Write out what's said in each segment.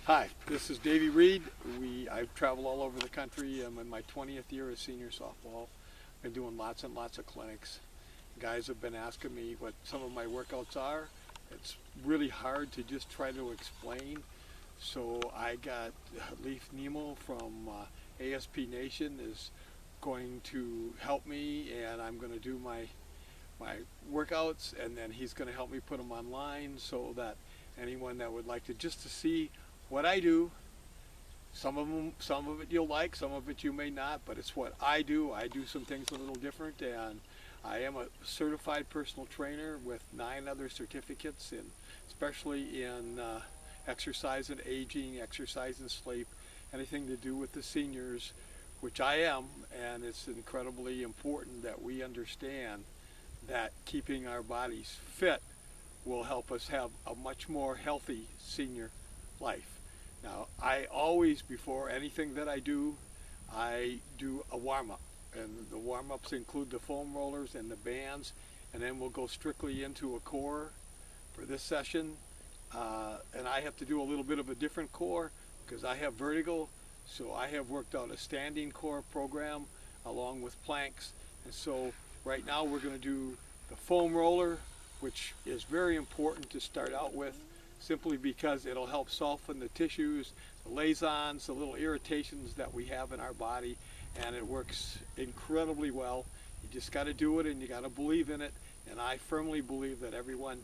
Hi, this is Davey Reed. I travel all over the country. I'm in my 20th year as senior softball. Been doing lots and lots of clinics. Guys have been asking me what some of my workouts are. It's really hard to just try to explain. So I got Leaf Nemo from ASP Nation is going to help me, and I'm going to do my workouts, and then he's going to help me put them online so that anyone that would like to just to see what I do, some of it you'll like, some of it you may not, but it's what I do. I do some things a little different, and I am a certified personal trainer with 9 other certificates, and especially in exercise and aging, exercise and sleep, anything to do with the seniors, which I am, and it's incredibly important that we understand that keeping our bodies fit will help us have a much more healthy senior life. Now, I always, before anything that I do a warm-up, and the warm-ups include the foam rollers and the bands, and then we'll go strictly into a core for this session, and I have to do a little bit of a different core because I have vertigo, so I have worked out a standing core program along with planks, and so right now we're going to do the foam roller, which is very important to start out with, simply because it'll help soften the tissues, the liaisons, the little irritations that we have in our body, and it works incredibly well. You just got to do it, and you got to believe in it, and I firmly believe that everyone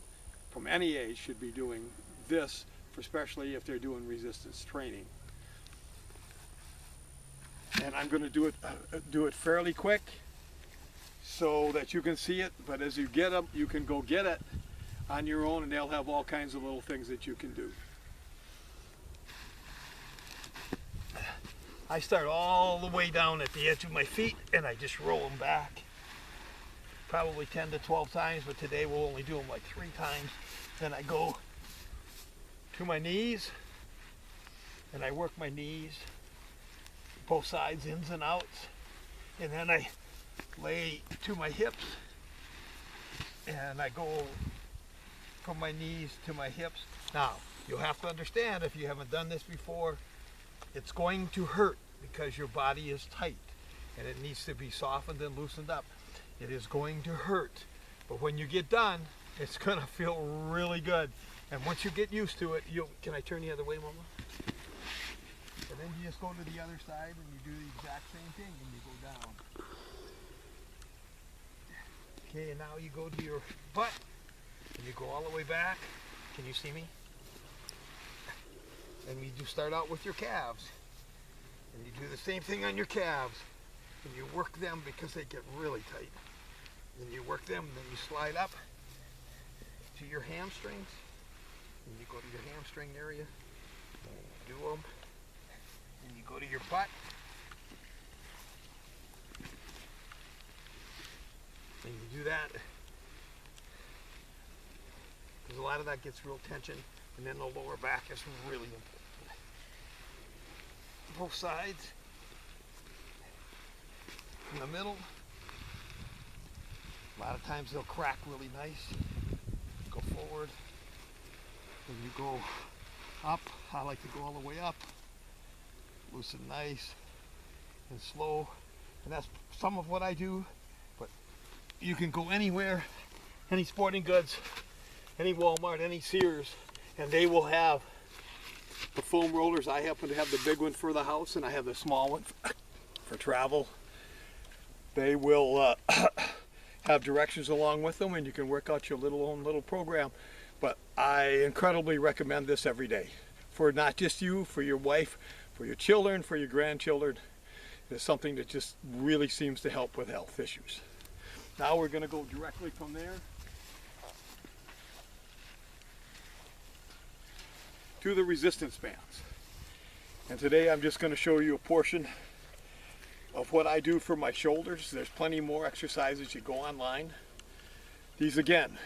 from any age should be doing this, especially if they're doing resistance training. And I'm going to do it fairly quick so that you can see it, but as you get them, you can go get it on your own, and they'll have all kinds of little things that you can do. I start all the way down at the edge of my feet, and I just roll them back. Probably 10 to 12 times, but today we'll only do them like 3 times. Then I go to my knees, and I work my knees, both sides, ins and outs, and then I lay to my hips, and I go from my knees to my hips. Now, you'll have to understand, if you haven't done this before, it's going to hurt because your body is tight and it needs to be softened and loosened up. It is going to hurt, but when you get done, it's going to feel really good. And once you get used to it, can I turn the other way, Mama? And then you just go to the other side and you do the exact same thing, and you go down. Okay, and now you go to your butt, and you go all the way back. Can you see me? And you do start out with your calves. And you do the same thing on your calves. And you work them because they get really tight. And you work them, and then you slide up to your hamstrings. And you go to your hamstring area. And you do them. And you go to your butt. And you do that. Because a lot of that gets real tension, and then the lower back is really important. Both sides. In the middle. A lot of times they'll crack really nice. Go forward. And you go up. I like to go all the way up. Loosen nice and slow. And that's some of what I do. But you can go anywhere, any sporting goods, any Walmart, any Sears, and they will have the foam rollers. I happen to have the big one for the house, and I have the small one for travel. They will have directions along with them, and you can work out your own little program. But I incredibly recommend this every day, for not just you, for your wife, for your children, for your grandchildren. It's something that just really seems to help with health issues. Now we're going to go directly from there to the resistance bands. And today I'm just going to show you a portion of what I do for my shoulders. There's plenty more exercises. You go online. These, again,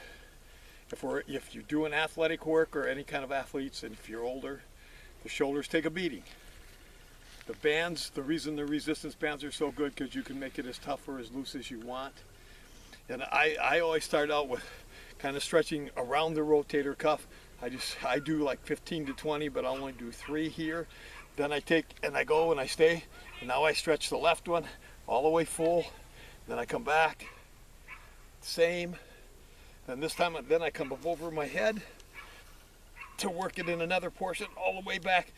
if you're doing athletic work or any kind of athletes, and if you're older, the shoulders take a beating. The bands, the reason the resistance bands are so good, because you can make it as tough or as loose as you want. And I always start out with kind of stretching around the rotator cuff I do like 15 to 20, but I only do 3 here. Then I take and I go and I stay. And now I stretch the left one all the way full. Then I come back, same. And this time, then I come up over my head to work it in another portion all the way back.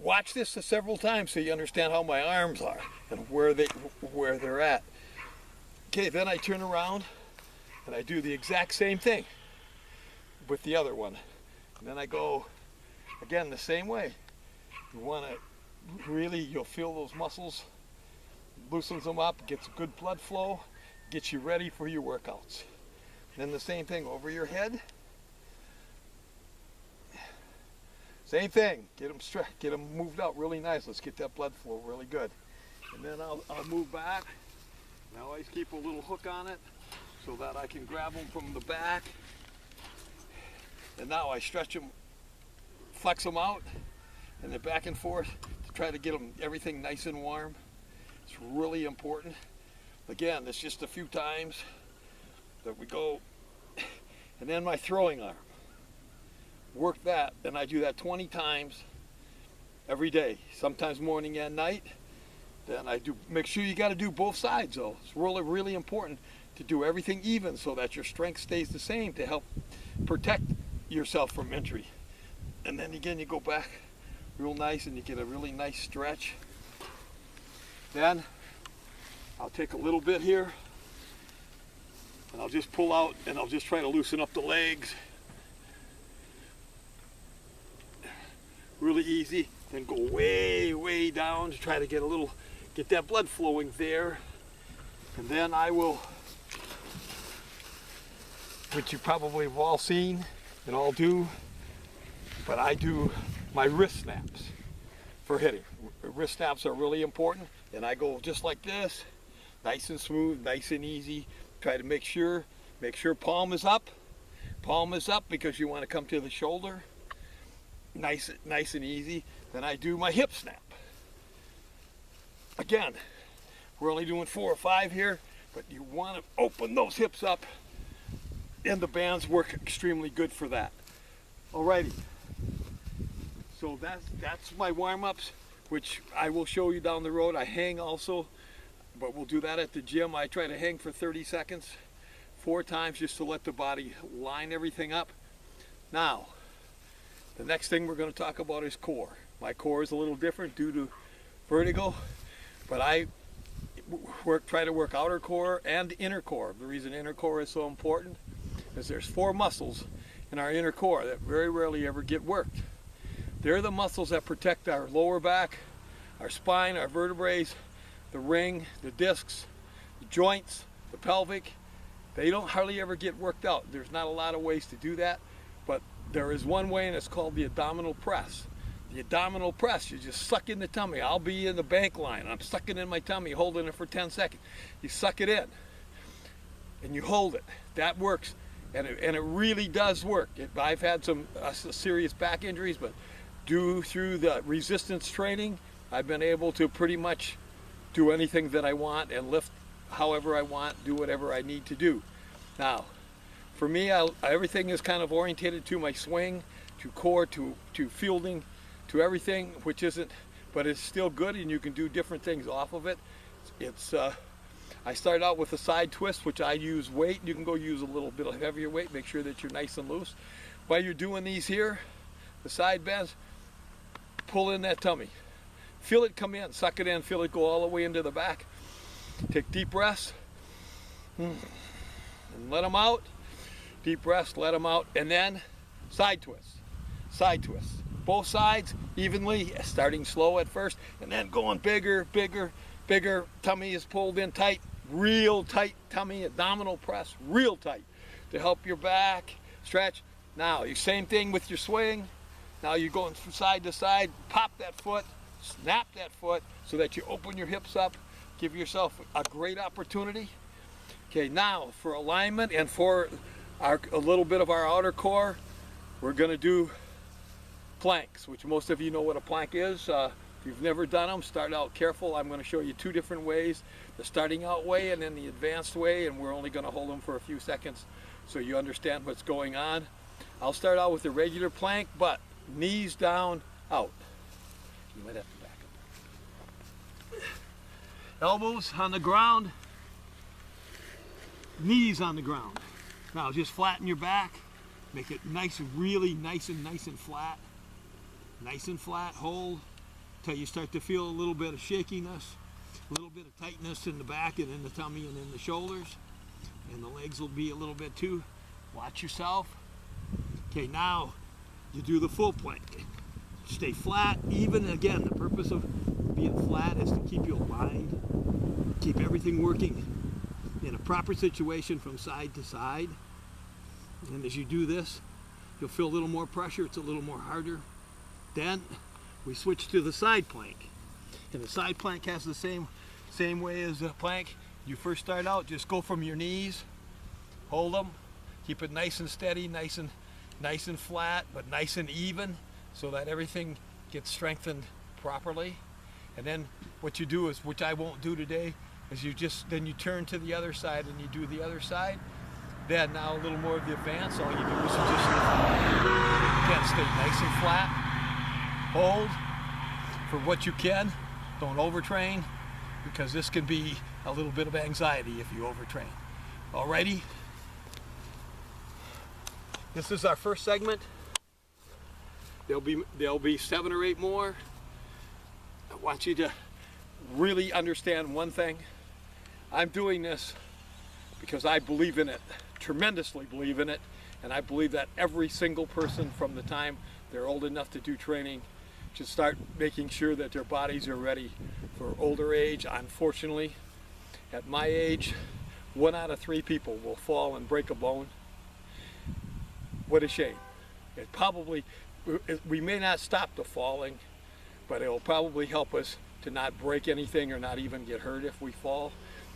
Watch this several times so you understand how my arms are and where they're at. Okay, then I turn around and I do the exact same thing with the other one. And then I go again the same way. You want to really, you'll feel those muscles, loosens them up, gets good blood flow, gets you ready for your workouts. Then the same thing over your head. Same thing, get them moved out really nice. Let's get that blood flow really good. And then I'll move back. Now I always keep a little hook on it so that I can grab them from the back. And now I stretch them, flex them out, and then back and forth to try to get them everything nice and warm. It's really important. Again, it's just a few times that we go. And then my throwing arm. Work that, and I do that 20 times every day, sometimes morning and night. Then I do, make sure you got to do both sides though. It's really, really important to do everything even so that your strength stays the same to help protect yourself from injury. And then again, you go back real nice and you get a really nice stretch. Then I'll take a little bit here and I'll just pull out and I'll just try to loosen up the legs. Really easy. Then go way, way down to try to get that blood flowing there. And then I will, which you probably have all seen and all do, but I do my wrist snaps for hitting. Wrist snaps are really important, and I go just like this, nice and smooth, nice and easy. Try to make sure palm is up. Palm is up because you want to come to the shoulder. Nice and easy. Then I do my hip snap. Again, we're only doing 4 or 5 here, but you want to open those hips up, and the bands work extremely good for that. Alrighty. So that's my warm-ups, which I will show you down the road. I hang also, but we'll do that at the gym. I try to hang for 30 seconds, 4 times, just to let the body line everything up. Now, the next thing we're going to talk about is core. My core is a little different due to vertigo, but I try to work outer core and inner core. The reason inner core is so important is there's 4 muscles in our inner core that very rarely ever get worked. They're the muscles that protect our lower back, our spine, our vertebrae, the ring, the discs, the joints, the pelvic. They don't hardly ever get worked out. There's not a lot of ways to do that, but there is one way, and it's called the abdominal press. The abdominal press, you just suck in the tummy. I'll be in the bank line. I'm sucking in my tummy, holding it for 10 seconds. You suck it in, and you hold it. That works, and it really does work. I've had some serious back injuries, but through the resistance training, I've been able to pretty much do anything that I want and lift however I want, do whatever I need to do. Now, for me, everything is kind of orientated to my swing, to core, to fielding, to everything, which isn't, but it's still good, and you can do different things off of it. I started out with a side twist, which I use weight. You can go use a little bit of heavier weight, make sure that you're nice and loose. While you're doing these here, the side bends, pull in that tummy. Feel it come in, suck it in, feel it go all the way into the back. Take deep breaths, and let them out. Deep breaths, let them out, and then side twists. Side twists. Both sides evenly, starting slow at first, and then going bigger, bigger, bigger. Tummy is pulled in tight, real tight tummy, abdominal press, real tight to help your back stretch. Now, same thing with your swing. Now you're going from side to side, pop that foot, snap that foot so that you open your hips up, give yourself a great opportunity. Okay, now for alignment and for a little bit of our outer core, we're going to do planks, which most of you know what a plank is. If you've never done them, start out careful. I'm going to show you 2 different ways, the starting out way and then the advanced way, and we're only going to hold them for a few seconds so you understand what's going on. I'll start out with a regular plank, but knees down, out. You might have to back up. Elbows on the ground, knees on the ground. Now just flatten your back, make it nice, really nice and flat. Nice and flat, hold till you start to feel a little bit of shakiness, a little bit of tightness in the back and in the tummy and in the shoulders. And the legs will be a little bit too. Watch yourself. Okay, now you do the full plank. Stay flat, even. Again, the purpose of being flat is to keep you aligned, keep everything working in a proper situation from side to side. And as you do this, you'll feel a little more pressure. It's a little more harder. Then we switch to the side plank. And the side plank has the same way as the plank. You first start out, just go from your knees, hold them, keep it nice and steady, nice and flat, but nice and even, so that everything gets strengthened properly. And then what you do is, which I won't do today, is then you turn to the other side and you do the other side. Then now a little more of the advance, all you do is you just again stay nice and flat. Hold for what you can. Don't overtrain, because this can be a little bit of anxiety if you overtrain. Alrighty. This is our first segment. There'll be 7 or 8 more. I want you to really understand one thing. I'm doing this because I believe in it, tremendously believe in it, and I believe that every single person from the time they're old enough to do training should start making sure that their bodies are ready for older age. Unfortunately, at my age, 1 out of 3 people will fall and break a bone. What a shame. We may not stop the falling, but it will probably help us to not break anything or not even get hurt if we fall.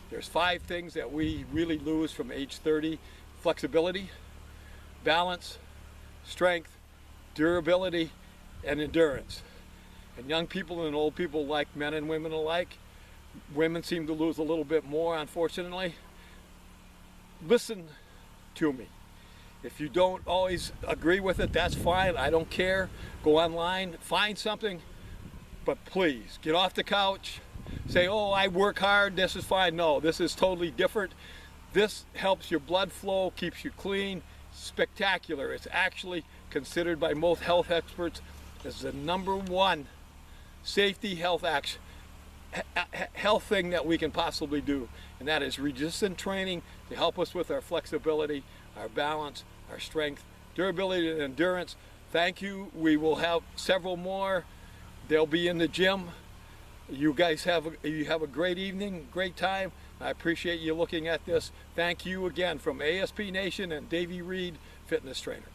There's 5 things that we really lose from age 30. Flexibility, balance, strength, durability, and endurance. And young people and old people, like men and women alike, women seem to lose a little bit more, unfortunately. Listen to me. If you don't always agree with it, that's fine. I don't care. Go online, find something, but please get off the couch. Say, oh, I work hard, this is fine. No, this is totally different. This helps your blood flow, keeps you clean, spectacular. It's actually considered by most health experts as the #1 safety health thing that we can possibly do, and that is resistance training to help us with our flexibility, our balance, our strength, durability, and endurance. Thank you. We will have several more. They'll be in the gym. You guys have a great evening, great time. I appreciate you looking at this. Thank you again from ASP Nation and Davey Reed, fitness trainer.